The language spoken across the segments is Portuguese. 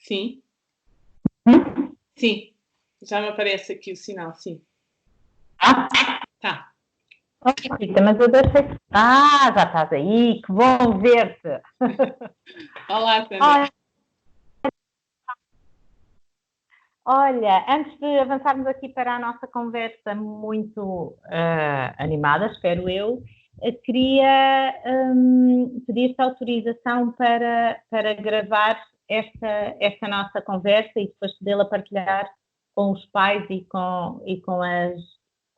Sim, Hum? sim. Já me aparece aqui o sinal, sim. Ah, Tá. Rita, mas eu deixei. Ah, já estás aí, que bom ver-te. Olá, Sandra. Olha, olha, antes de avançarmos aqui para a nossa conversa muito animada, espero eu, queria pedir-te autorização para gravar esta nossa conversa e depois podê-la partilhar com os pais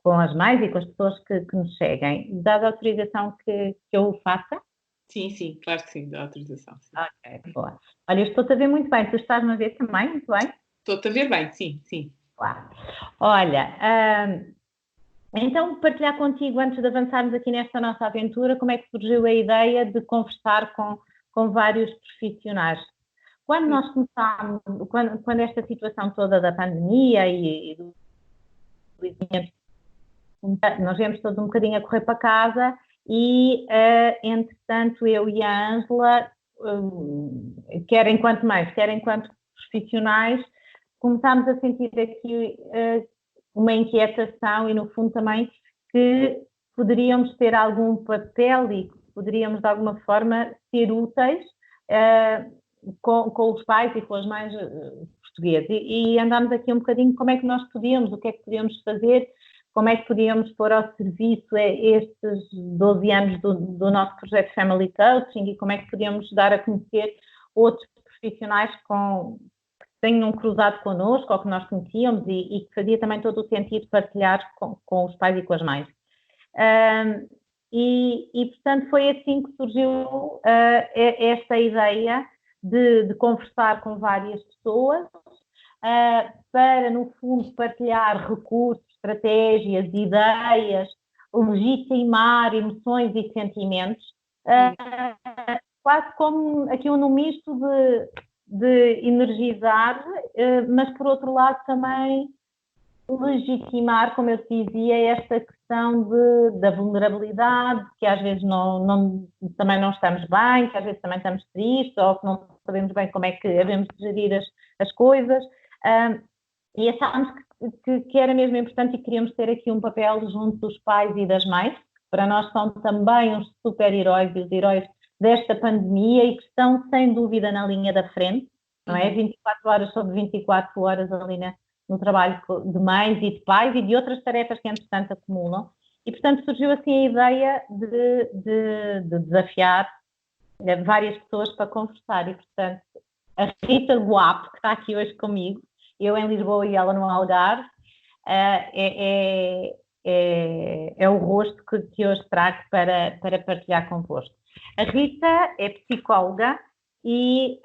com as mães e com as pessoas que nos seguem. Dada a autorização que eu o faça? Sim, sim, claro que sim, dá autorização. Sim. Ok, boa. Olha, eu estou-te a ver muito bem, tu estás-me a ver também, muito bem? Estou-te a ver bem, sim, sim. Claro. Olha, então partilhar contigo, antes de avançarmos aqui nesta nossa aventura, como é que surgiu a ideia de conversar com vários profissionais? Quando nós começámos, quando esta situação toda da pandemia e do isolamento, nós viemos todos um bocadinho a correr para casa e, entretanto, eu e a Ângela, quer enquanto mães, quer enquanto profissionais, começámos a sentir aqui uma inquietação e, no fundo, também que poderíamos ter algum papel e que poderíamos, de alguma forma, ser úteis com os pais e com as mães portugueses. E andámos aqui um bocadinho como é que nós podíamos, o que é que podíamos fazer, como é que podíamos pôr ao serviço estes 12 anos do nosso projeto Family Coaching e como é que podíamos dar a conhecer outros profissionais que tenham cruzado connosco ou que nós conhecíamos e que fazia também todo o sentido partilhar com os pais e com as mães. Portanto, foi assim que surgiu esta ideia de conversar com várias pessoas para, no fundo, partilhar recursos, estratégias, ideias, legitimar emoções e sentimentos, quase como aqui um misto de energizar, mas por outro lado também legitimar, como eu te dizia, esta questão da vulnerabilidade, que às vezes também não estamos bem, que às vezes também estamos tristes, ou que não sabemos bem como é que devemos gerir as coisas. E achámos que era mesmo importante e queríamos ter aqui um papel junto dos pais e das mães, que para nós são também os super-heróis e os heróis desta pandemia e que estão, sem dúvida, na linha da frente, não é? 24 horas sobre 24 horas ali no trabalho de mães e de pais e de outras tarefas que, entretanto, acumulam. E, portanto, surgiu assim a ideia de desafiar várias pessoas para conversar. E, portanto, a Rita Guapo, que está aqui hoje comigo, eu em Lisboa e ela no Algarve, é o rosto que hoje trago para partilhar convosco. A Rita é psicóloga e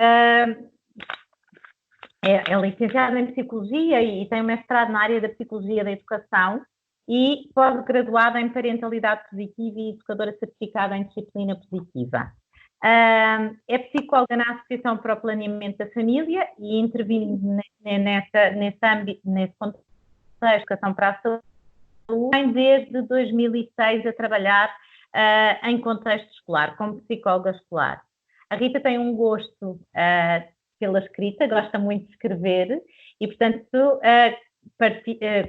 é licenciada em Psicologia e tem um mestrado na área da Psicologia da Educação e pós-graduada em Parentalidade Positiva e educadora certificada em Disciplina Positiva. É psicóloga na Associação para o Planeamento da Família e intervindo nesse contexto da Educação para a Saúde, tem desde 2006 a trabalhar em contexto escolar, como psicóloga escolar. A Rita tem um gosto pela escrita, gosta muito de escrever e, portanto,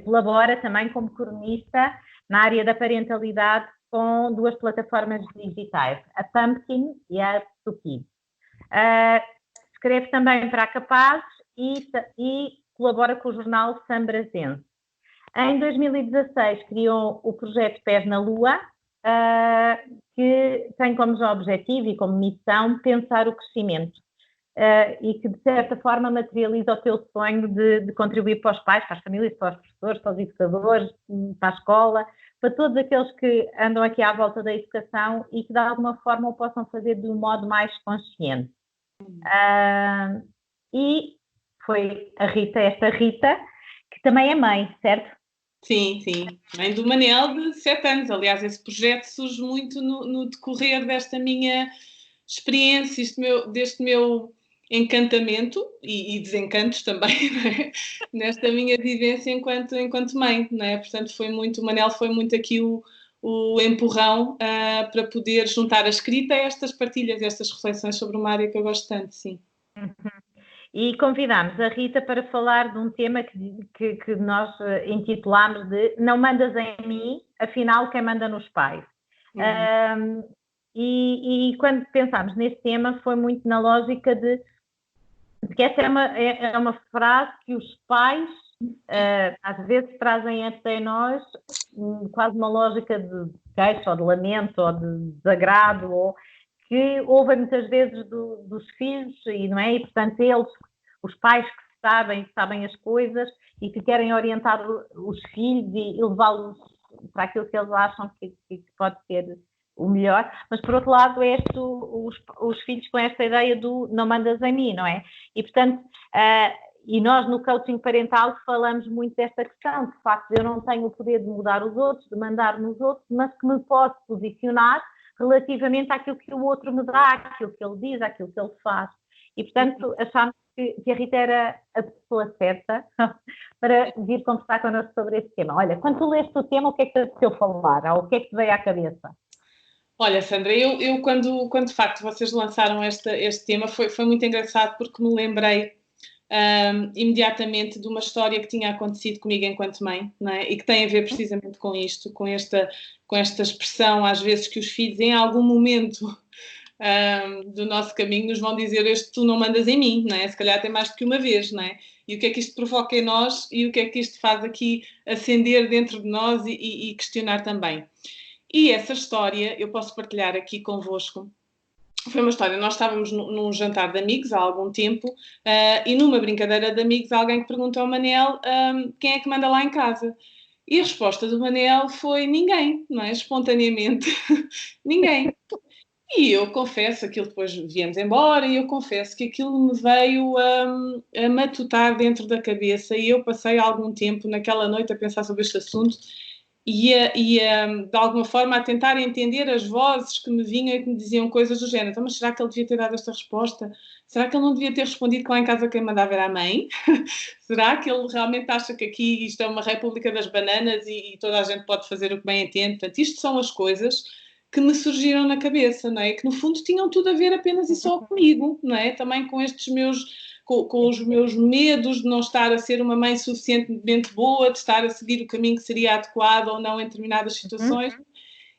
colabora também como cronista na área da parentalidade com duas plataformas digitais, a Pumpkin e a Tuki. Escreve também para a Capazes e colabora com o jornal Sambrazense. Em 2016 criou o projeto Pés na Lua, que tem como objetivo e como missão pensar o crescimento e que, de certa forma, materializa o teu sonho de contribuir para os pais, para as famílias, para os professores, para os educadores, para a escola, para todos aqueles que andam aqui à volta da educação e que, de alguma forma, o possam fazer de um modo mais consciente. E foi esta Rita, que também é mãe, certo? Sim, sim. Mãe do Manel de 7 anos. Aliás, esse projeto surge muito no decorrer desta minha experiência, deste meu encantamento e desencantos também, não é? Nesta minha vivência enquanto mãe, não é? Portanto, o Manel foi muito aqui o empurrão para poder juntar a escrita a estas partilhas, a estas reflexões sobre uma área que eu gosto tanto, sim. E convidámos a Rita para falar de um tema que nós intitulámos de Não mandas em mim, afinal quem manda nos pais. E quando pensámos neste tema foi muito na lógica de que essa é uma frase que os pais às vezes trazem até nós quase uma lógica de queixa ou de lamento ou de desagrado, ou que ouvem muitas vezes dos filhos, e não é? E portanto eles, os pais que sabem as coisas e que querem orientar os filhos e levá-los para aquilo que eles acham que pode ser o melhor, mas por outro lado os filhos com esta ideia do não mandas em mim, não é? E portanto, e nós no coaching parental falamos muito desta questão, de facto eu não tenho o poder de mudar os outros, de mandar nos outros, mas que me posso posicionar relativamente àquilo que o outro me dá, àquilo que ele diz, àquilo que ele faz. E portanto achámos que a Rita era a pessoa certa para vir conversar connosco sobre este tema. Olha, quando tu leste o tema, o que é que te apeteceu falar? Ou o que é que te veio à cabeça? Olha, Sandra, eu quando de facto vocês lançaram este tema foi muito engraçado, porque me lembrei imediatamente de uma história que tinha acontecido comigo enquanto mãe, não é? E que tem a ver precisamente com isto, com esta expressão, às vezes, que os filhos em algum momento do nosso caminho nos vão dizer: este tu não mandas em mim, não é? Se calhar até mais do que uma vez, não é? E o que é que isto provoca em nós e o que é que isto faz aqui acender dentro de nós e questionar também. E essa história eu posso partilhar aqui convosco. Foi uma história, nós estávamos num jantar de amigos há algum tempo e numa brincadeira de amigos alguém que perguntou ao Manel quem é que manda lá em casa. E a resposta do Manel foi ninguém, não é? Espontaneamente, ninguém. E eu confesso, aquilo depois viemos embora, e eu confesso que aquilo me veio a matutar dentro da cabeça, e eu passei algum tempo naquela noite a pensar sobre este assunto e de alguma forma a tentar entender as vozes que me vinham e que me diziam coisas do género. Então, mas será que ele devia ter dado esta resposta? Será que ele não devia ter respondido que lá em casa quem mandava era a mãe? Será que ele realmente acha que aqui isto é uma república das bananas e toda a gente pode fazer o que bem entende? Portanto, isto são as coisas que me surgiram na cabeça, não é? Que no fundo tinham tudo a ver apenas e só comigo, não é? Também com estes com os meus medos de não estar a ser uma mãe suficientemente boa, de estar a seguir o caminho que seria adequado ou não em determinadas situações.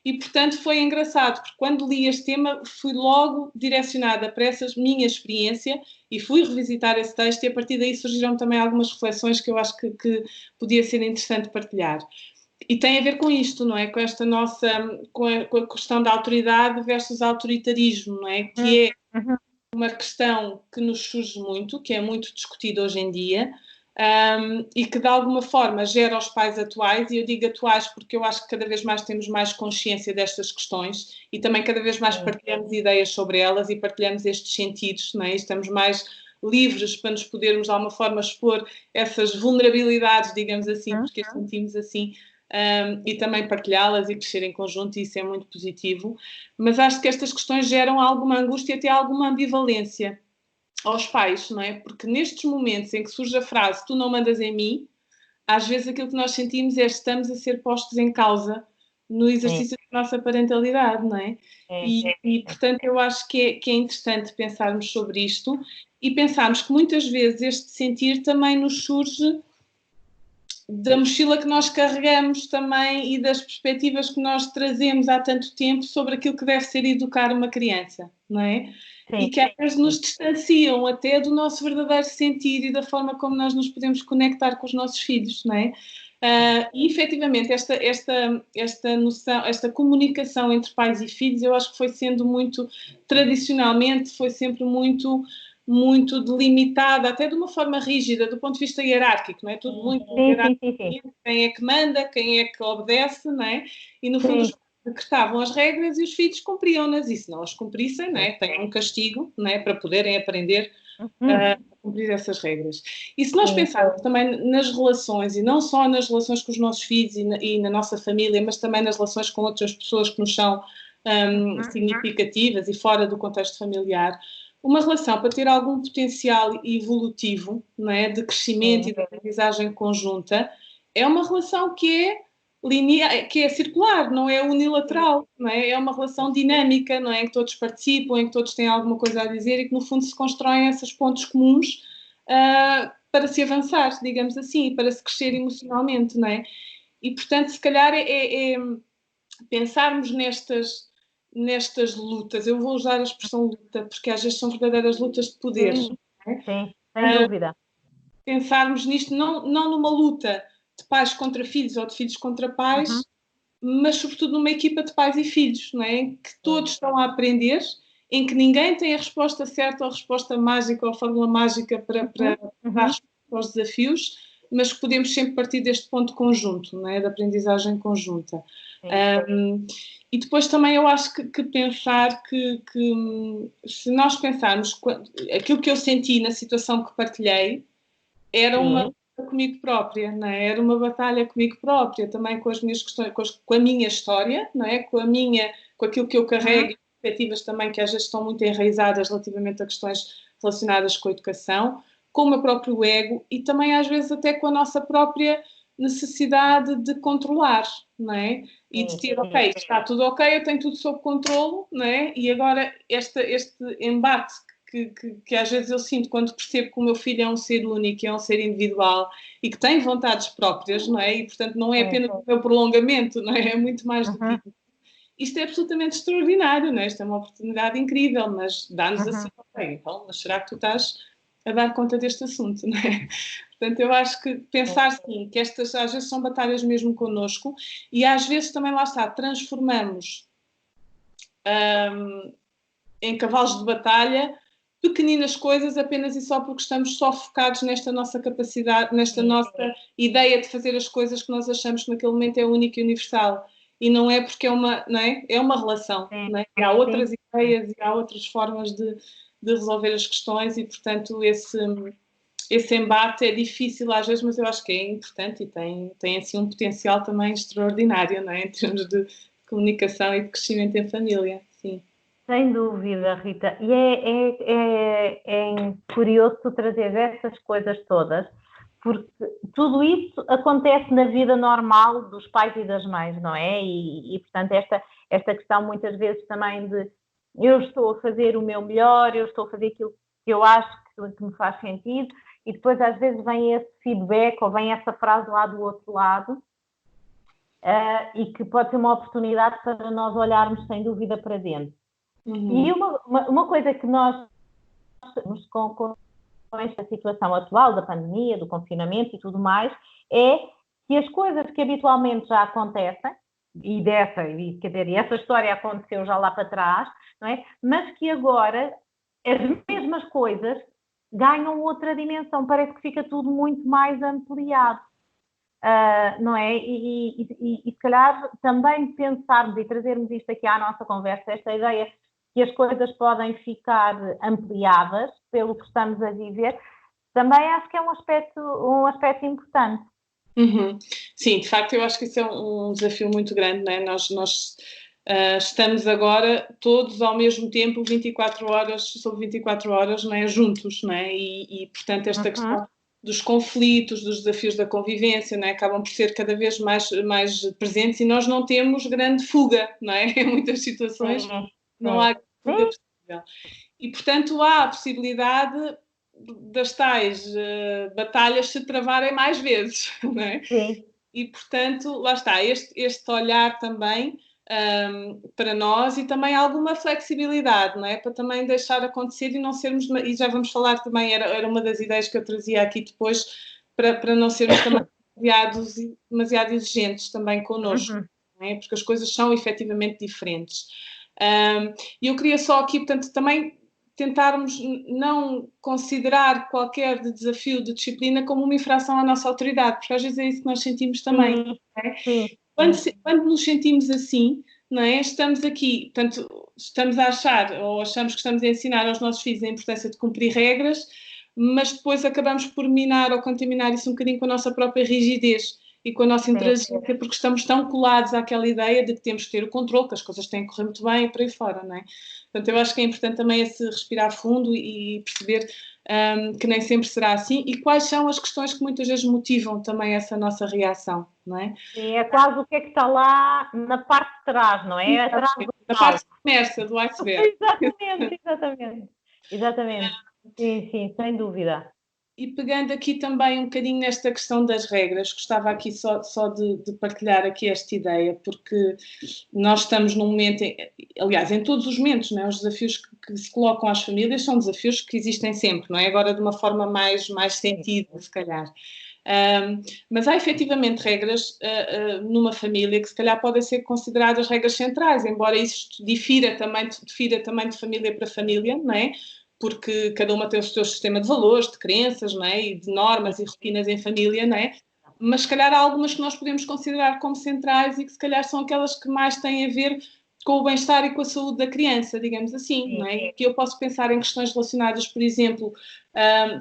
E, portanto, foi engraçado, porque quando li este tema fui logo direcionada para essa minha experiência e fui revisitar esse texto, e a partir daí surgiram também algumas reflexões que eu acho que podia ser interessante partilhar. E tem a ver com isto, não é? Com esta nossa, com a questão da autoridade versus autoritarismo, não é? Que é uma questão que nos surge muito, que é muito discutida hoje em dia, e que de alguma forma gera os pais atuais, e eu digo atuais porque eu acho que cada vez mais temos mais consciência destas questões e também cada vez mais partilhamos ideias sobre elas e partilhamos estes sentidos, não é? E estamos mais livres para nos podermos de alguma forma expor essas vulnerabilidades, digamos assim, porque as sentimos assim, e também partilhá-las e crescer em conjunto, e isso é muito positivo. Mas acho que estas questões geram alguma angústia e até alguma ambivalência aos pais, não é? Porque nestes momentos em que surge a frase tu não mandas em mim, às vezes aquilo que nós sentimos é que estamos a ser postos em causa no exercício da nossa parentalidade, não é? E portanto eu acho que é interessante pensarmos sobre isto e pensarmos que muitas vezes este sentir também nos surge da mochila que nós carregamos também e das perspectivas que nós trazemos há tanto tempo sobre aquilo que deve ser educar uma criança, não é? Sim. E que às vezes nos distanciam até do nosso verdadeiro sentir e da forma como nós nos podemos conectar com os nossos filhos, não é? E efetivamente esta noção, esta comunicação entre pais e filhos, eu acho que foi sendo muito, tradicionalmente, foi sempre muito delimitada, até de uma forma rígida, do ponto de vista hierárquico, não é? Tudo muito hierárquico, quem é que manda, quem é que obedece, não é? E no fundo os pais decretavam as regras e os filhos cumpriam-nas, e se não as cumprissem, não é? Têm um castigo, não é? Para poderem aprender a cumprir essas regras. E se nós pensarmos também nas relações, e não só nas relações com os nossos filhos e na nossa família, mas também nas relações com outras pessoas que nos são significativas e fora do contexto familiar, uma relação para ter algum potencial evolutivo, não é? De crescimento e de aprendizagem conjunta, é uma relação que é linear, que é circular, não é unilateral, não é? É uma relação dinâmica, não é? Em que todos participam, em que todos têm alguma coisa a dizer e que no fundo se constroem esses pontos comuns para se avançar, digamos assim, para se crescer emocionalmente, não é? E, portanto, se calhar é pensarmos nestas lutas. Eu vou usar a expressão luta, porque às vezes são verdadeiras lutas de poder. Sim, Não é? sim, sem dúvida. Pensarmos nisto não numa luta de pais contra filhos ou de filhos contra pais, mas sobretudo numa equipa de pais e filhos, não é? Em que todos estão a aprender, em que ninguém tem a resposta certa ou a resposta mágica ou a fórmula mágica para dar resposta aos desafios, mas que podemos sempre partir deste ponto conjunto, não é? Da aprendizagem conjunta. E depois também eu acho que pensar que se nós pensarmos aquilo que eu senti na situação que partilhei era uma luta comigo própria, não é? Era uma batalha comigo própria, também com as minhas questões, com a minha história, não é? Com aquilo que eu carrego, perspectivas também que às vezes estão muito enraizadas relativamente a questões relacionadas com a educação, com o meu próprio ego e também às vezes até com a nossa própria necessidade de controlar, não é? E de ter, ok, está tudo ok, eu tenho tudo sob controlo, não é? E agora este embate que às vezes eu sinto quando percebo que o meu filho é um ser único, é um ser individual e que tem vontades próprias, não é? E, portanto, não é apenas o meu prolongamento, não é? É muito mais do que isso. Isto é absolutamente extraordinário, não é? Isto é uma oportunidade incrível, mas dá-nos assim, ok, então, mas será que tu estás a dar conta deste assunto, não é? Portanto, eu acho que pensar sim, que estas às vezes são batalhas mesmo connosco e às vezes também lá está, transformamos em cavalos de batalha pequeninas coisas apenas e só porque estamos só focados nesta nossa capacidade, nesta nossa ideia de fazer as coisas que nós achamos que naquele momento é única e universal. E não é porque não é? É uma relação. Não é? E há outras ideias e há outras formas de resolver as questões e, portanto, esse embate é difícil às vezes, mas eu acho que é importante e tem assim um potencial também extraordinário, não é? Em termos de comunicação e de crescimento em família. Sim. Sem dúvida, Rita. E é curioso tu trazer essas coisas todas, porque tudo isso acontece na vida normal dos pais e das mães, não é? E portanto, esta questão muitas vezes também de eu estou a fazer o meu melhor, eu estou a fazer aquilo que eu acho que me faz sentido, e depois às vezes vem esse feedback ou vem essa frase lá do outro lado, e que pode ser uma oportunidade para nós olharmos sem dúvida para dentro. E uma coisa que nós temos com esta situação atual da pandemia, do confinamento e tudo mais, é que as coisas que habitualmente já acontecem, quer dizer, essa história aconteceu já lá para trás, não é? Mas que agora as mesmas coisas ganham outra dimensão, parece que fica tudo muito mais ampliado. Não é? E se calhar também pensarmos e trazermos isto aqui à nossa conversa, esta ideia que as coisas podem ficar ampliadas pelo que estamos a viver, também acho que é um aspecto importante. Sim, de facto, eu acho que isso é um desafio muito grande, não é? Nós estamos agora todos ao mesmo tempo, 24 horas sobre 24 horas, não é? Juntos, não é? E portanto, esta questão dos conflitos, dos desafios da convivência, não é? Acabam por ser cada vez mais presentes e nós não temos grande fuga, não é? Em muitas situações não há fuga possível. E, portanto, há a possibilidade das tais batalhas se travarem mais vezes, não é? Sim. E, portanto, lá está, este olhar também para nós e também alguma flexibilidade, não é? Para também deixar acontecer e não sermos, e já vamos falar também, era uma das ideias que eu trazia aqui depois, para não sermos também demasiado exigentes também connosco, não é? Porque as coisas são efetivamente diferentes. E eu queria só aqui, portanto, também tentarmos não considerar qualquer desafio de disciplina como uma infração à nossa autoridade, porque às vezes é isso que nós sentimos também. Não é? Quando nos sentimos assim, não é? Estamos aqui, portanto, estamos a achar ou achamos que estamos a ensinar aos nossos filhos a importância de cumprir regras, mas depois acabamos por minar ou contaminar isso um bocadinho com a nossa própria rigidez e com a nossa intransigência, porque estamos tão colados àquela ideia de que temos que ter o controle, que as coisas têm que correr muito bem e por aí fora, não é? Portanto, eu acho que é importante também esse respirar fundo e perceber que nem sempre será assim e quais são as questões que muitas vezes motivam também essa nossa reação, não é? Sim, é quase o que é que está lá na parte de trás, não é? Atrás na parte submersa do iceberg. Exatamente. Sim, sem dúvida. E pegando aqui também um bocadinho nesta questão das regras, gostava aqui só de partilhar aqui esta ideia, porque nós estamos num momento, aliás, em todos os momentos, não é? Os desafios que se colocam às famílias são desafios que existem sempre, não é? Agora de uma forma mais sentida, se calhar. Mas há efetivamente regras numa família que se calhar podem ser consideradas regras centrais, embora isso difira também de família para família, não é? Porque cada uma tem o seu sistema de valores, de crenças, não é? E de normas e rotinas em família, não é? Mas se calhar há algumas que nós podemos considerar como centrais e que se calhar são aquelas que mais têm a ver com o bem-estar e com a saúde da criança, digamos assim, não é? E que eu posso pensar em questões relacionadas, por exemplo,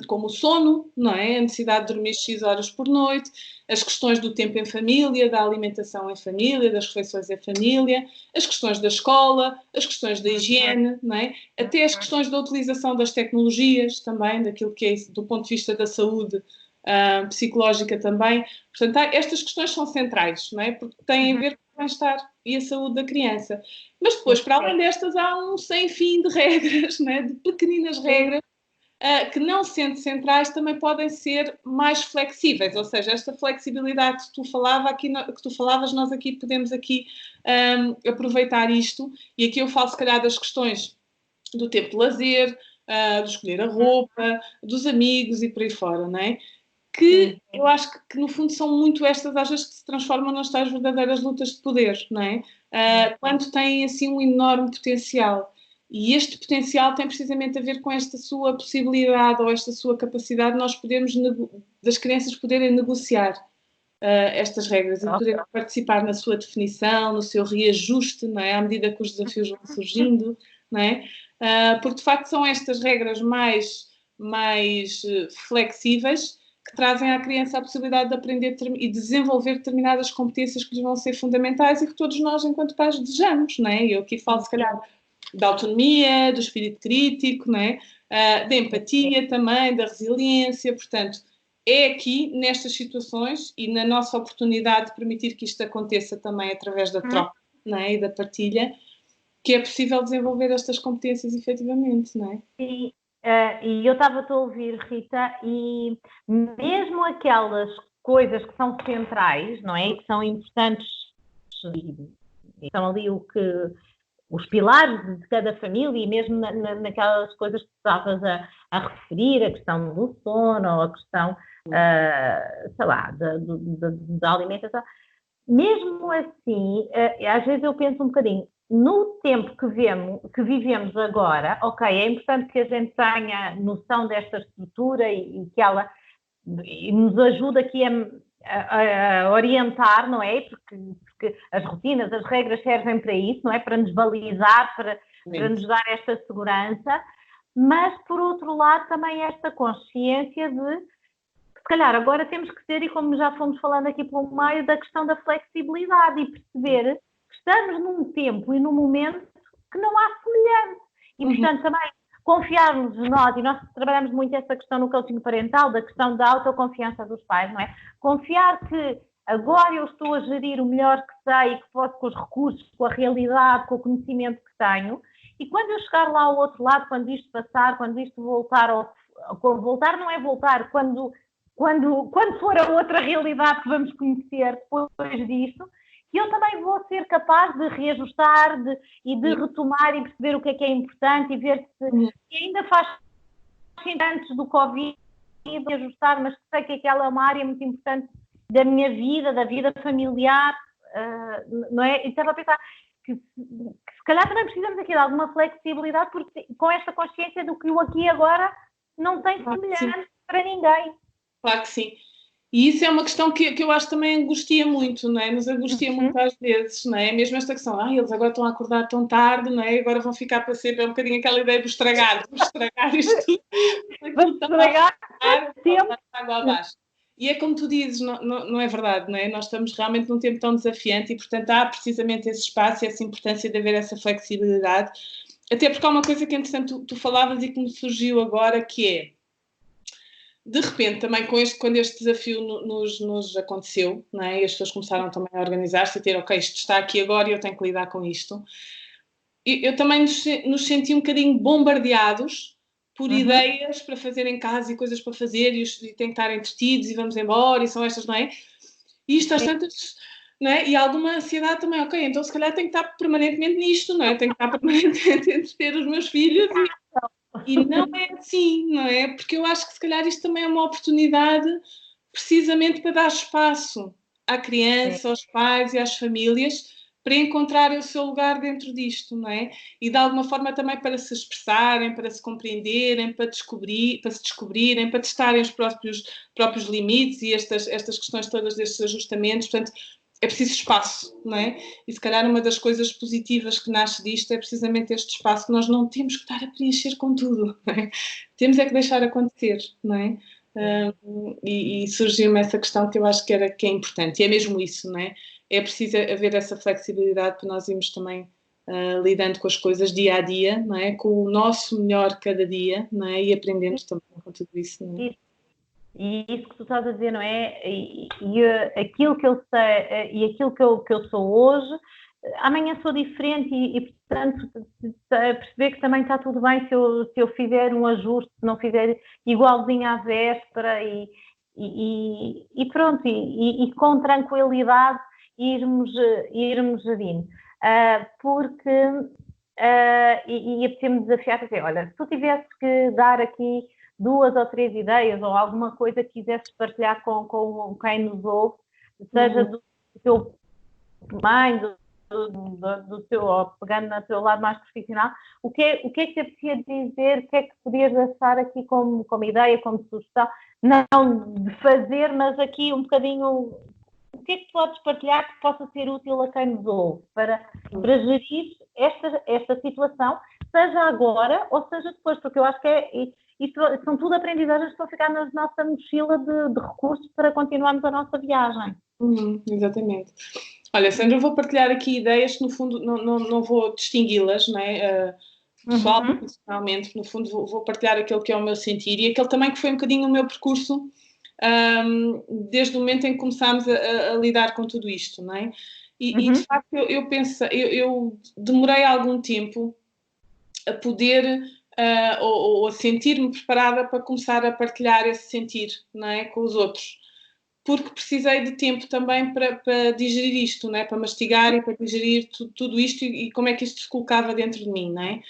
como o sono, não é? A necessidade de dormir X horas por noite, as questões do tempo em família, da alimentação em família, das refeições em família, as questões da escola, as questões da higiene, não é? Até as questões da utilização das tecnologias também, daquilo que é do ponto de vista da saúde psicológica também. Portanto, estas questões são centrais, não é? Porque têm a ver com o bem-estar e a saúde da criança. Mas depois, para além destas, há um sem fim de regras, não é? De pequeninas regras, que não sendo centrais também podem ser mais flexíveis, ou seja, esta flexibilidade que tu falavas, nós aqui podemos aqui aproveitar isto, e aqui eu falo se calhar das questões do tempo de lazer, de escolher a roupa, dos amigos e por aí fora, não é? Que eu acho que no fundo são muito estas, às vezes, que se transformam nas tais verdadeiras lutas de poder, não é? Quando têm assim um enorme potencial. E este potencial tem precisamente a ver com esta sua possibilidade ou esta sua capacidade de nós podermos, das crianças poderem negociar estas regras e poderem participar na sua definição, no seu reajuste, não é? À medida que os desafios vão surgindo, não é? Porque de facto são estas regras mais flexíveis que trazem à criança a possibilidade de aprender e desenvolver determinadas competências que lhes vão ser fundamentais e que todos nós, enquanto pais, desejamos, não é? Eu aqui falo, se calhar, da autonomia, do espírito crítico, não é? Da empatia também, da resiliência, portanto, é aqui, nestas situações e na nossa oportunidade de permitir que isto aconteça também através da troca, não é? E da partilha, que é possível desenvolver estas competências efetivamente, não é? Sim, e eu estava a ouvir, Rita, e mesmo aquelas coisas que são centrais, não é? E que são importantes, e são ali os pilares de cada família, e mesmo naquelas coisas que estavas a referir, a questão do sono, ou a questão, sei lá, da alimentação. Mesmo assim, às vezes eu penso um bocadinho, no tempo que vivemos agora, ok, é importante que a gente tenha noção desta estrutura e que ela nos ajude aqui a orientar, não é? Porque as rotinas, as regras servem para isso, não é? Para nos balizar, para nos dar esta segurança, mas por outro lado também esta consciência de se calhar agora temos que ter, e como já fomos falando aqui pelo meio, da questão da flexibilidade e perceber que estamos num tempo e num momento que não há semelhante. E, portanto, também confiarmos nós, e nós trabalhamos muito essa questão no coaching parental, da questão da autoconfiança dos pais, não é? Confiar que agora eu estou a gerir o melhor que sei e que posso com os recursos, com a realidade, com o conhecimento que tenho, e quando eu chegar lá ao outro lado, quando isto passar, quando isto voltar, voltar não é voltar, quando for a outra realidade que vamos conhecer depois disto, que eu também vou ser capaz de reajustar e de retomar e perceber o que é importante e ver se ainda faz antes do Covid de ajustar, mas sei que aquela é uma área muito importante da minha vida, da vida familiar, não é? E estava a pensar que se calhar também precisamos aqui de alguma flexibilidade, porque com esta consciência do que o aqui e agora não tem semelhança para ninguém. Claro que sim. E isso é uma questão que eu acho que também angustia muito, não é? Nos angustia muito às vezes, não é? Mesmo esta questão, eles agora estão a acordar tão tarde, não é? Agora vão ficar para sempre, é um bocadinho aquela ideia de estragar isto tudo. Vamos estragar tempo. Água abaixo. E é como tu dizes, não é verdade, não é? Nós estamos realmente num tempo tão desafiante e, portanto, há precisamente esse espaço e essa importância de haver essa flexibilidade. Até porque há uma coisa que, entretanto, tu falavas e que me surgiu agora, que é, de repente, também quando este desafio nos aconteceu, não é? E as pessoas começaram também a organizar-se, a ter, ok, isto está aqui agora e eu tenho que lidar com isto. Eu também nos senti um bocadinho bombardeados por ideias para fazer em casa e coisas para fazer e tem que estar entretidos e vamos embora e são estas, não é? E isto às tantas, não é? E alguma ansiedade também, ok, então se calhar tenho que estar permanentemente nisto, não é? Tenho que estar permanentemente a entreter os meus filhos e não é assim, não é? Porque eu acho que se calhar isto também é uma oportunidade precisamente para dar espaço à criança, aos pais e às famílias para encontrarem o seu lugar dentro disto, não é? E de alguma forma também para se expressarem, para se compreenderem, para se descobrirem, para testarem os próprios limites e estas questões todas destes ajustamentos. Portanto, é preciso espaço, não é? E se calhar uma das coisas positivas que nasce disto é precisamente este espaço que nós não temos que estar a preencher com tudo, não é? Temos é que deixar acontecer, não é? E surgiu-me essa questão que eu acho que é importante, e é mesmo isso, não é? É preciso haver essa flexibilidade para nós irmos também lidando com as coisas dia a dia, não é? Com o nosso melhor cada dia, não é? E aprendendo também com tudo isso, não é? E isso que tu estás a dizer, não é? Aquilo que eu sei e aquilo que eu sou hoje, amanhã sou diferente e portanto, perceber que também está tudo bem se eu fizer um ajuste, se não fizer igualzinho à véspera e pronto, e com tranquilidade irmos gerindo. Porque apetecer-me desafiar, dizer, olha, se tu tivesse que dar aqui 2 ou 3 ideias ou alguma coisa que quisesses partilhar com quem nos ouve, seja do teu mãe, do teu, pegando no teu lado mais profissional, o que é que te apetecia dizer, o que é que podias deixar aqui como ideia, como sugestão, não de fazer, mas aqui um bocadinho, o que é que podes partilhar que possa ser útil a quem nos ouve para gerir esta situação, seja agora ou seja depois, porque eu acho que isto são tudo aprendizagens que vão ficar na nossa mochila de recursos para continuarmos a nossa viagem. Exatamente. Olha, Sandra, eu vou partilhar aqui ideias que, no fundo, não vou distingui-las, não é? Pessoal, profissionalmente, no fundo, vou partilhar aquilo que é o meu sentir e aquele também que foi um bocadinho o meu percurso desde o momento em que começámos a lidar com tudo isto, não é? E de facto, eu penso, eu demorei algum tempo a poder ou a sentir-me preparada para começar a partilhar esse sentir, não é? Com os outros. Porque precisei de tempo também para digerir isto, não é? Para mastigar e para digerir tudo isto e como é que isto se colocava dentro de mim, não é?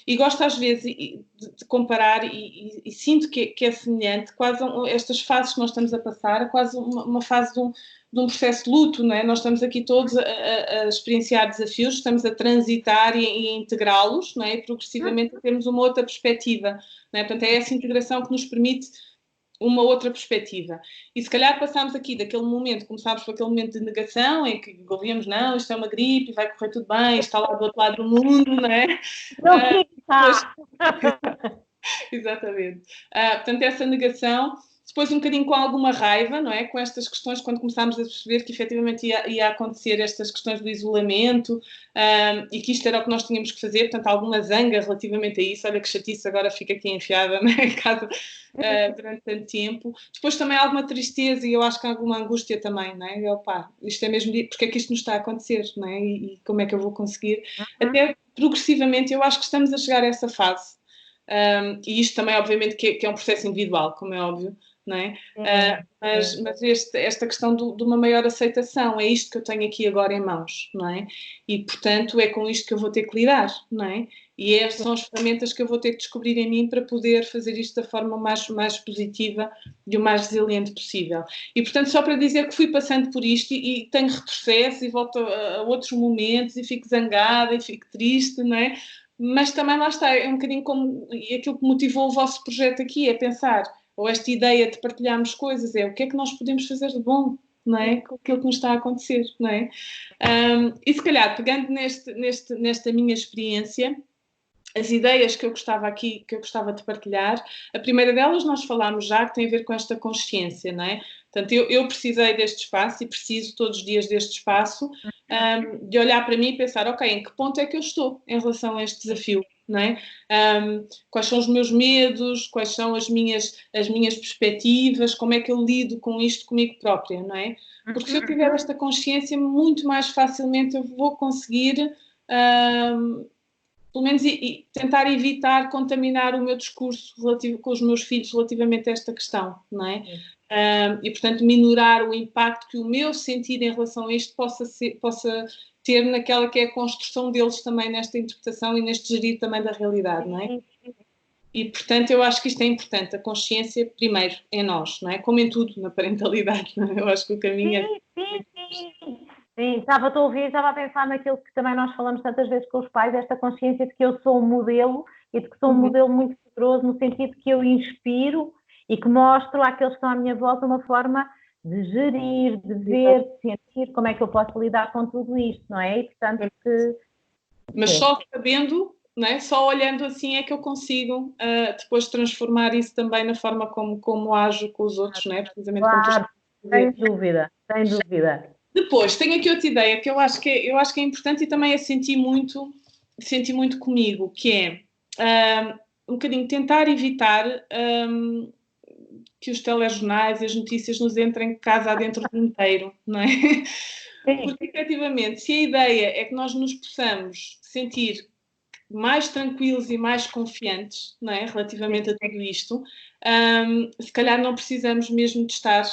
E gosto às vezes de comparar e sinto que é semelhante, quase estas fases que nós estamos a passar, é quase uma fase de um processo de luto, não é? Nós estamos aqui todos a experienciar desafios, estamos a transitar e a integrá-los, não é? E progressivamente temos uma outra perspectiva, não é? Portanto, é essa integração que nos permite uma outra perspectiva. E se calhar passámos aqui daquele momento, começámos por aquele momento de negação, em que ouvíamos, não, isto é uma gripe, vai correr tudo bem, está lá do outro lado do mundo, não é? Não está! Exatamente. Portanto, essa negação, depois um bocadinho com alguma raiva, não é? Com estas questões, quando começámos a perceber que efetivamente ia acontecer estas questões do isolamento e que isto era o que nós tínhamos que fazer, portanto, alguma zanga relativamente a isso. Olha que chatice, agora fica aqui enfiada, não é? Em casa durante tanto tempo. Depois também alguma tristeza e eu acho que alguma angústia também, não é? Opa, isto é mesmo, porque é que isto nos está a acontecer, não é? E como é que eu vou conseguir? Até progressivamente eu acho que estamos a chegar a essa fase. E isto também, obviamente, que é um processo individual, como é óbvio, não é? Mas esta questão de uma maior aceitação, é isto que eu tenho aqui agora em mãos, não é? E, portanto, é com isto que eu vou ter que lidar, não é? E estas são as ferramentas que eu vou ter que descobrir em mim para poder fazer isto da forma mais positiva e o mais resiliente possível. E, portanto, só para dizer que fui passando por isto e tenho retrocesso e volto a outros momentos e fico zangada e fico triste, não é? Mas também lá está, é um bocadinho como aquilo que motivou o vosso projeto aqui, é pensar, ou esta ideia de partilharmos coisas, é o que é que nós podemos fazer de bom, não é? Com aquilo que nos está a acontecer, não é? E se calhar, pegando nesta minha experiência, as ideias que eu gostava de partilhar, a primeira delas nós falámos já, que tem a ver com esta consciência, não é? Portanto, eu precisei deste espaço e preciso todos os dias deste espaço de olhar para mim e pensar, ok, em que ponto é que eu estou em relação a este desafio, não é? Quais são os meus medos, quais são as minhas perspectivas, como é que eu lido com isto comigo própria, não é? Porque se eu tiver esta consciência, muito mais facilmente eu vou conseguir pelo menos tentar evitar contaminar o meu discurso com os meus filhos relativamente a esta questão, não é? E, portanto, minorar o impacto que o meu sentido em relação a isto possa ter naquela que é a construção deles também nesta interpretação e neste gerir também da realidade, não é? E, portanto, eu acho que isto é importante, a consciência, primeiro, em nós, não é? Como em tudo, na parentalidade, não é? Eu acho que o caminho Sim, estava a ouvir, estava a pensar naquilo que também nós falamos tantas vezes com os pais, esta consciência de que eu sou um modelo e de que sou um modelo muito poderoso, no sentido que eu inspiro e que mostro àqueles que estão à minha volta uma forma de gerir, de ver, de sentir como é que eu posso lidar com tudo isto, não é? E, portanto, Mas só sabendo, não é? Só olhando assim é que eu consigo depois transformar isso também na forma como ajo com os outros, não é? Precisamente claro, sem dúvida, sem dúvida. Depois, tenho aqui outra ideia que eu acho que é importante e também a senti muito comigo, que é um bocadinho tentar evitar que os telejornais e as notícias nos entrem casa adentro do inteiro, não é? Porque, efetivamente, se a ideia é que nós nos possamos sentir mais tranquilos e mais confiantes, não é? Relativamente a tudo isto, se calhar não precisamos mesmo de estar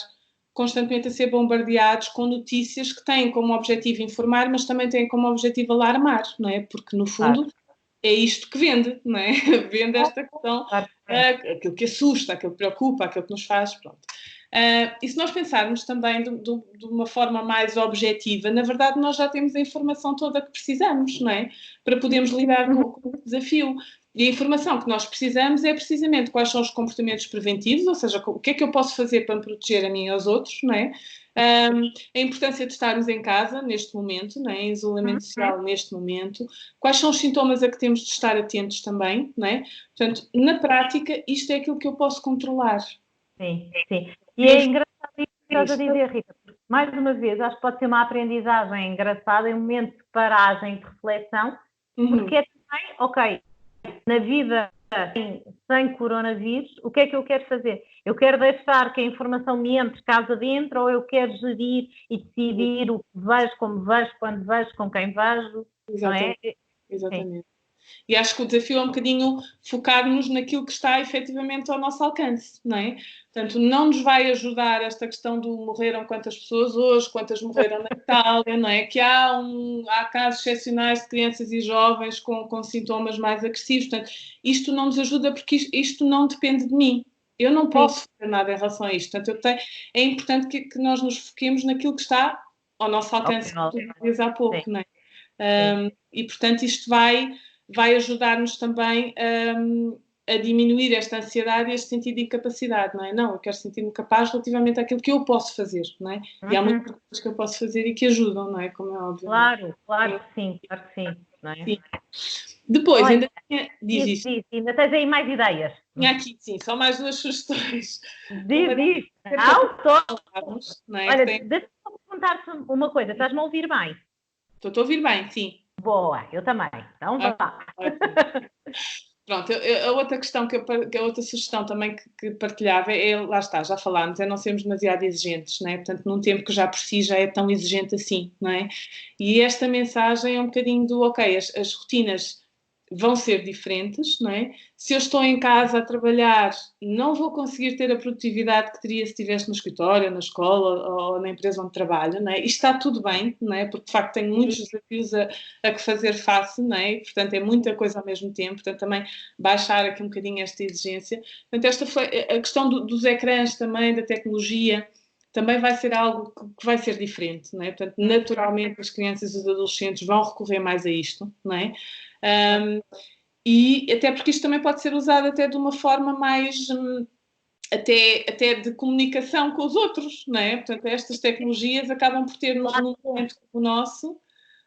constantemente a ser bombardeados com notícias que têm como objetivo informar, mas também têm como objetivo alarmar, não é? Porque, no fundo, é isto que vende, não é? Vende esta questão, aquilo que assusta, aquilo que preocupa, aquilo que nos faz, pronto. E se nós pensarmos também de uma forma mais objetiva, na verdade nós já temos a informação toda que precisamos, não é? Para podermos lidar com o desafio. E a informação que nós precisamos é precisamente quais são os comportamentos preventivos, ou seja, o que é que eu posso fazer para me proteger a mim e aos outros, não é? A importância de estarmos em casa neste momento, não é? Em isolamento social neste momento, quais são os sintomas a que temos de estar atentos também, não é? Portanto, na prática, isto é aquilo que eu posso controlar. Sim, sim. E é engraçado isso que estás a dizer, Rita, porque, mais uma vez, acho que pode ser uma aprendizagem engraçada, em um momento de paragem, de reflexão, porque é também, ok, na vida sem coronavírus, o que é que eu quero fazer? Eu quero deixar que a informação me entre casa dentro ou eu quero gerir e decidir o que vejo, como vejo, quando vejo, com quem vejo, não é? Exatamente. Sim. E acho que o desafio é um bocadinho focar-nos naquilo que está efetivamente ao nosso alcance, não é? Portanto, não nos vai ajudar esta questão do morreram quantas pessoas hoje, quantas morreram na Itália, não é? Que há casos excepcionais de crianças e jovens com sintomas mais agressivos. Portanto, isto não nos ajuda porque isto não depende de mim. Eu não posso fazer nada em relação a isto. Portanto, é importante que nós nos foquemos naquilo que está ao nosso alcance, como tu dizias há pouco, não é? E, portanto, isto vai ajudar-nos também a diminuir esta ansiedade e este sentido de incapacidade, não é? Não, eu quero sentir-me capaz relativamente àquilo que eu posso fazer, não é? E há muitas coisas que eu posso fazer e que ajudam, não é? Como é óbvio. Claro que sim, não é? Sim. Depois, olha, ainda tinha... Diz isto. Ainda tens aí mais ideias. Tinha aqui, sim, só mais duas sugestões. Diz. Não é? Olha, deixa-me perguntar-te uma coisa, estás-me a ouvir bem? Estou a ouvir bem, sim. Boa, eu também. Então vá. Pronto, a outra questão, a outra sugestão também que partilhava é, lá está, já falámos, é não sermos demasiado exigentes, não é? Portanto, num tempo que já por si já é tão exigente assim, não é? E esta mensagem é um bocadinho do, ok, as rotinas vão ser diferentes, não é? Se eu estou em casa a trabalhar, não vou conseguir ter a produtividade que teria se estivesse no escritório, na escola ou na empresa onde trabalho, não é? E está tudo bem, não é? Porque, de facto, tenho muitos desafios a que fazer face, não é? E, portanto, é muita coisa ao mesmo tempo, portanto, também baixar aqui um bocadinho esta exigência. Portanto, a questão dos ecrãs também, da tecnologia, também vai ser algo que vai ser diferente, não é? Portanto, naturalmente, as crianças e os adolescentes vão recorrer mais a isto, não é? E até porque isto também pode ser usado até de uma forma mais até de comunicação com os outros, não é? Portanto, estas tecnologias acabam por ter num momento como o nosso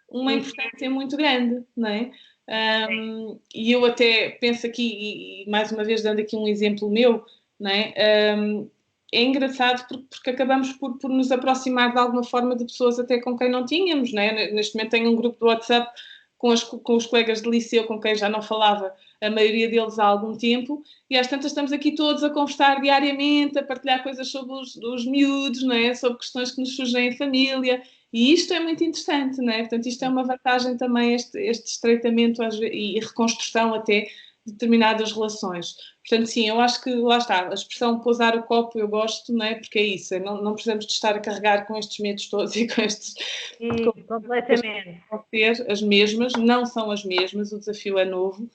uma importância muito grande, não é? E eu até penso aqui, e mais uma vez dando aqui um exemplo meu, não é? É engraçado porque acabamos por nos aproximar de alguma forma de pessoas até com quem não tínhamos, não é? Neste momento tenho um grupo do WhatsApp com os colegas de liceu com quem já não falava, a maioria deles há algum tempo, e às tantas estamos aqui todos a conversar diariamente, a partilhar coisas sobre os miúdos, não é? Sobre questões que nos surgem em família, E isto é muito interessante, não é? Portanto, isto é uma vantagem também, este estreitamento e reconstrução até de determinadas relações. Portanto, sim, eu acho que, lá está, a expressão pousar o copo eu gosto, não é? Porque é isso, não precisamos de estar a carregar com estes medos todos e com estes... Completamente. Vão ser as mesmas, não são as mesmas, o desafio é novo.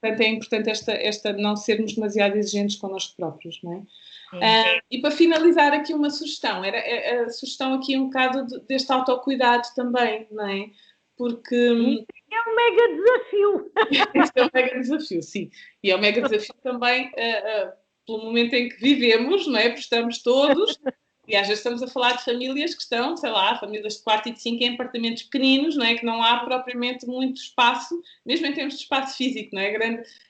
Portanto, é importante esta não sermos demasiado exigentes connosco próprios, não é? E para finalizar aqui uma sugestão, era a sugestão aqui um bocado deste autocuidado também, não é? Porque... Isso é um mega desafio. Isso é um mega desafio, sim. E é um mega desafio também pelo momento em que vivemos, não é? Porque estamos todos... E às vezes estamos a falar de famílias que estão, sei lá, famílias de 4 e de 5 em apartamentos pequeninos, não é? Que não há propriamente muito espaço, mesmo em termos de espaço físico, não é?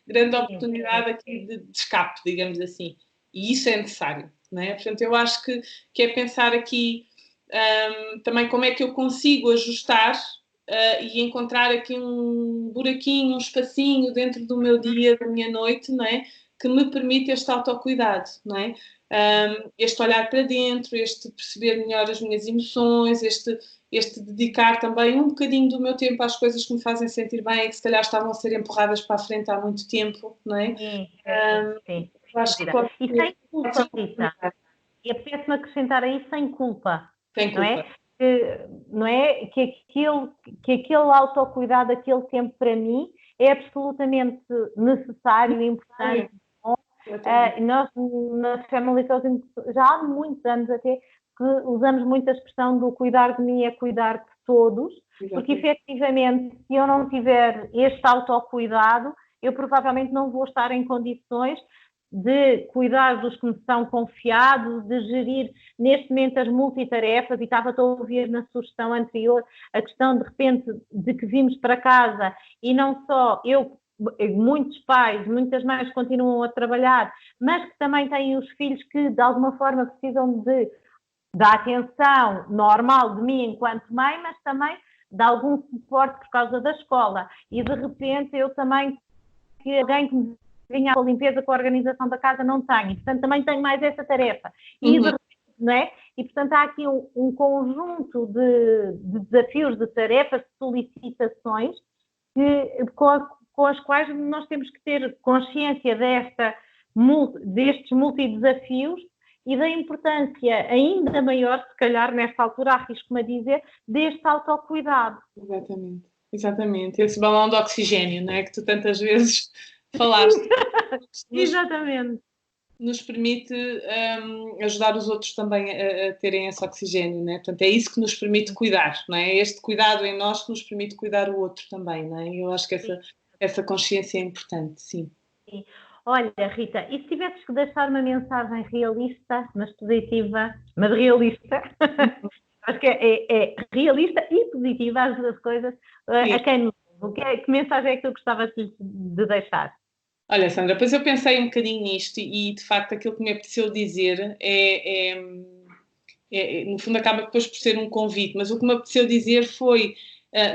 Grande oportunidade aqui de escape, digamos assim. E isso é necessário, não é? Portanto, eu acho que é pensar aqui também como é que eu consigo ajustar e encontrar aqui um buraquinho, um espacinho dentro do meu dia, da minha noite, não é? Que me permite este autocuidado, não é? Este olhar para dentro, este perceber melhor as minhas emoções, este dedicar também um bocadinho do meu tempo às coisas que me fazem sentir bem e que se calhar estavam a ser empurradas para a frente há muito tempo, não é? Sim. Acho que e sem culpa, Rita. E apetece-me acrescentar aí sem culpa. Sem culpa. Não é? Que aquele autocuidado, aquele tempo para mim é absolutamente necessário e importante. Nós, na Family Coaching, já há muitos anos até, que usamos muito a expressão do cuidar de mim é cuidar de todos, porque efetivamente, se eu não tiver este autocuidado, eu provavelmente não vou estar em condições de cuidar dos que me são confiados, de gerir neste momento as multitarefas, e estava a ouvir na sugestão anterior a questão de repente de que vimos para casa e não só muitos pais, muitas mães continuam a trabalhar, mas que também têm os filhos que de alguma forma precisam da atenção normal de mim enquanto mãe, mas também de algum suporte por causa da escola. E de repente eu também, que alguém que me vinha com a limpeza, com a organização da casa, não tenho. E, portanto, também tenho mais essa tarefa. E de repente, não é? E, portanto, há aqui um conjunto de desafios, de tarefas, de solicitações com as quais nós temos que ter consciência destes multidesafios e da importância ainda maior, se calhar, nesta altura, arrisco-me a dizer, deste autocuidado. Exatamente. Esse balão de oxigênio, não é? Que tu tantas vezes falaste. Exatamente. Nos permite ajudar os outros também a terem esse oxigênio, não é? Portanto, é isso que nos permite cuidar, não é? Este cuidado em nós que nos permite cuidar o outro também, não é? Eu acho que essa consciência é importante, sim. Sim. Olha, Rita, e se tivesses que deixar uma mensagem realista, mas positiva, mas realista, acho que é realista e positiva as duas coisas, a quem nos ouve, que mensagem é que tu gostavas de deixar? Olha, Sandra, depois eu pensei um bocadinho nisto e de facto aquilo que me apeteceu dizer no fundo acaba depois por ser um convite, mas o que me apeteceu dizer foi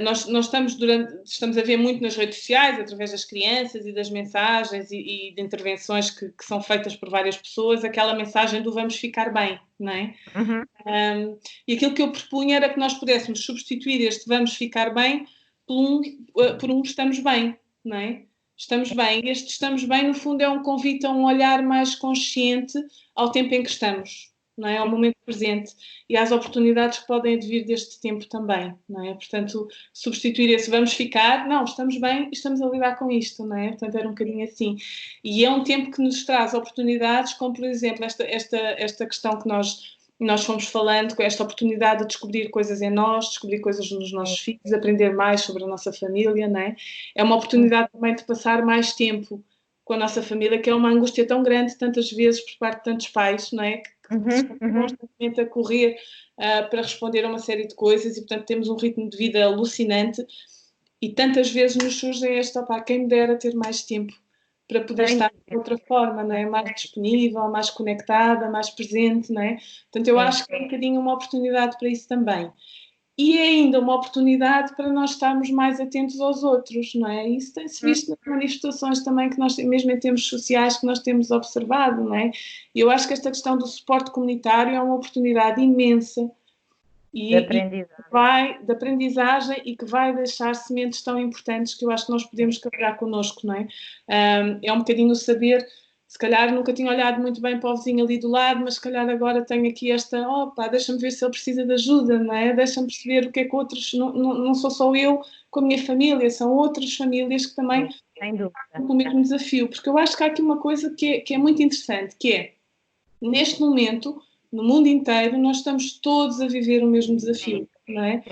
nós estamos a ver muito nas redes sociais, através das crianças e das mensagens e de intervenções que são feitas por várias pessoas, aquela mensagem do vamos ficar bem, não é? E aquilo que eu propunha era que nós pudéssemos substituir este vamos ficar bem por um estamos bem, não é? Estamos bem. Este estamos bem, no fundo, é um convite a um olhar mais consciente ao tempo em que estamos, não é? Ao momento presente e às oportunidades que podem advir deste tempo também, não é? Portanto, substituir esse vamos ficar, não, estamos bem e estamos a lidar com isto, não é? Portanto, era um bocadinho assim. E é um tempo que nos traz oportunidades, como, por exemplo, esta questão que nós fomos falando, com esta oportunidade de descobrir coisas em nós, descobrir coisas nos nossos filhos, aprender mais sobre a nossa família, não é? É uma oportunidade também de passar mais tempo com a nossa família, que é uma angústia tão grande, tantas vezes, por parte de tantos pais, não é? Que estão constantemente a correr para responder a uma série de coisas e, portanto, temos um ritmo de vida alucinante e tantas vezes nos surge quem me dera ter mais tempo para poder estar de outra forma, não é? Mais disponível, mais conectada, mais presente, não é? Portanto, eu acho que é um bocadinho uma oportunidade para isso também. E é ainda uma oportunidade para nós estarmos mais atentos aos outros, não é? Isso tem-se visto nas manifestações também que nós, mesmo em termos sociais, que nós temos observado, não é? E eu acho que esta questão do suporte comunitário é uma oportunidade imensa de aprendizagem e que vai deixar sementes tão importantes que eu acho que nós podemos carregar connosco, não é? É um bocadinho saber, se calhar nunca tinha olhado muito bem para o vizinho ali do lado, mas se calhar agora tenho aqui esta, deixa-me ver se ele precisa de ajuda, não é? Deixa-me perceber o que é que outros, não sou só eu com a minha família, são outras famílias que também têm o mesmo desafio, porque eu acho que há aqui uma coisa que é muito interessante, que é, neste momento, no mundo inteiro, nós estamos todos a viver o mesmo desafio, não é?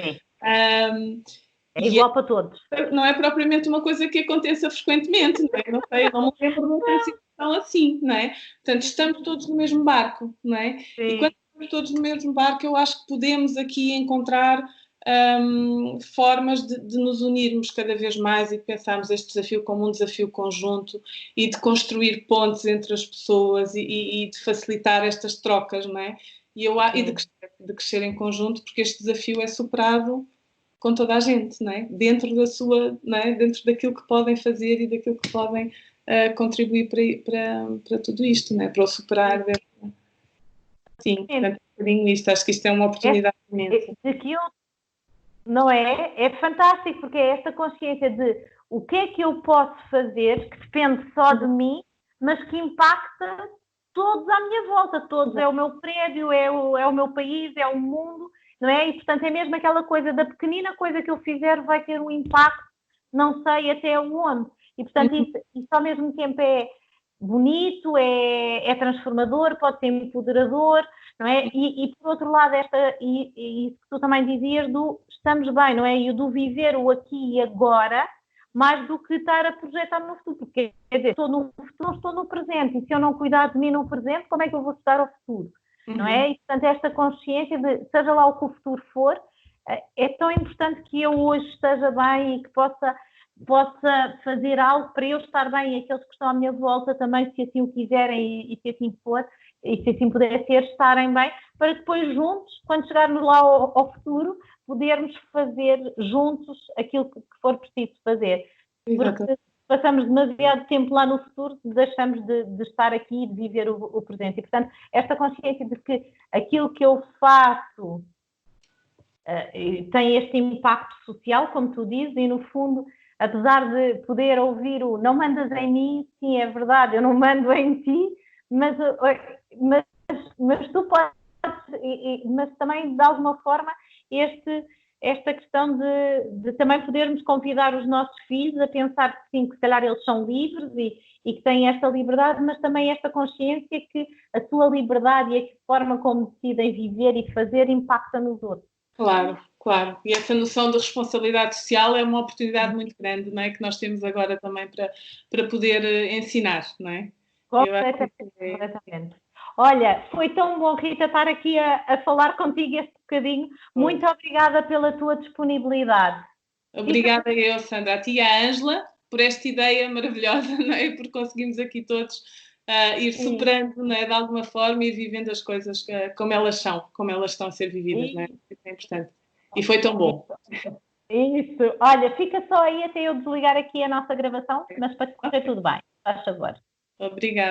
É igual para todos. Não é propriamente uma coisa que aconteça frequentemente, não é? Não sei, não me lembro de uma situação assim, não é? Portanto, estamos todos no mesmo barco, não é? Sim. E quando estamos todos no mesmo barco, eu acho que podemos aqui encontrar formas de nos unirmos cada vez mais e de pensarmos este desafio como um desafio conjunto e de construir pontes entre as pessoas e de facilitar estas trocas, não é? E de crescer em conjunto, porque este desafio é superado com toda a gente, não é? Dentro da sua, não é? Dentro daquilo que podem fazer e daquilo que podem contribuir para tudo isto, não é? Para o superar. Sim, portanto, um bocadinho isto. Acho que isto é uma oportunidade imensa. Não é? É fantástico, porque é esta consciência de o que é que eu posso fazer, que depende só de mim, mas que impacta todos à minha volta, todos. É o meu prédio, é o meu país, é o mundo, não é? E, portanto, é mesmo aquela coisa da pequenina coisa que eu fizer vai ter um impacto, não sei até onde. E, portanto, isso ao mesmo tempo é bonito, é transformador, pode ser empoderador, não é? E por outro lado, e isso que tu também dizias do estamos bem, não é? E do viver o aqui e agora, mais do que estar a projetar no futuro, porque, quer dizer, estou no futuro, não estou no presente, e se eu não cuidar de mim no presente, como é que eu vou estar ao futuro? Não é? E, portanto, esta consciência de, seja lá o que o futuro for, é tão importante que eu hoje esteja bem e que possa fazer algo para eu estar bem e aqueles que estão à minha volta também, se assim o quiserem e se assim for, e se assim puder ser, estarem bem, para depois juntos, quando chegarmos lá ao futuro, podermos fazer juntos aquilo que for preciso fazer. Porque passamos demasiado tempo lá no futuro, deixamos de estar aqui e de viver o presente. E, portanto, esta consciência de que aquilo que eu faço tem este impacto social, como tu dizes, e no fundo, apesar de poder ouvir o não mandas em mim, sim, é verdade, eu não mando em ti, mas tu podes, mas também de alguma forma esta questão de também podermos convidar os nossos filhos a pensar que sim, que se calhar eles são livres e que têm esta liberdade, mas também esta consciência que a sua liberdade e a forma como decidem viver e fazer impacta nos outros. Claro, claro. E essa noção de responsabilidade social é uma oportunidade muito grande, não é? Que nós temos agora também para poder ensinar, não é? Completamente. Olha, foi tão bom, Rita, estar aqui a falar contigo este bocadinho. Muito obrigada pela tua disponibilidade. Obrigada eu, Sandra, a ti e à Ângela, por esta ideia maravilhosa, não é? Por conseguirmos aqui todos ir superando, não é? De alguma forma, ir vivendo as coisas como elas são, como elas estão a ser vividas, não é? Isso é importante. E foi tão bom. Isso. Olha, fica só aí até eu desligar aqui a nossa gravação, mas para correr tudo bem. Faz favor. Obrigada.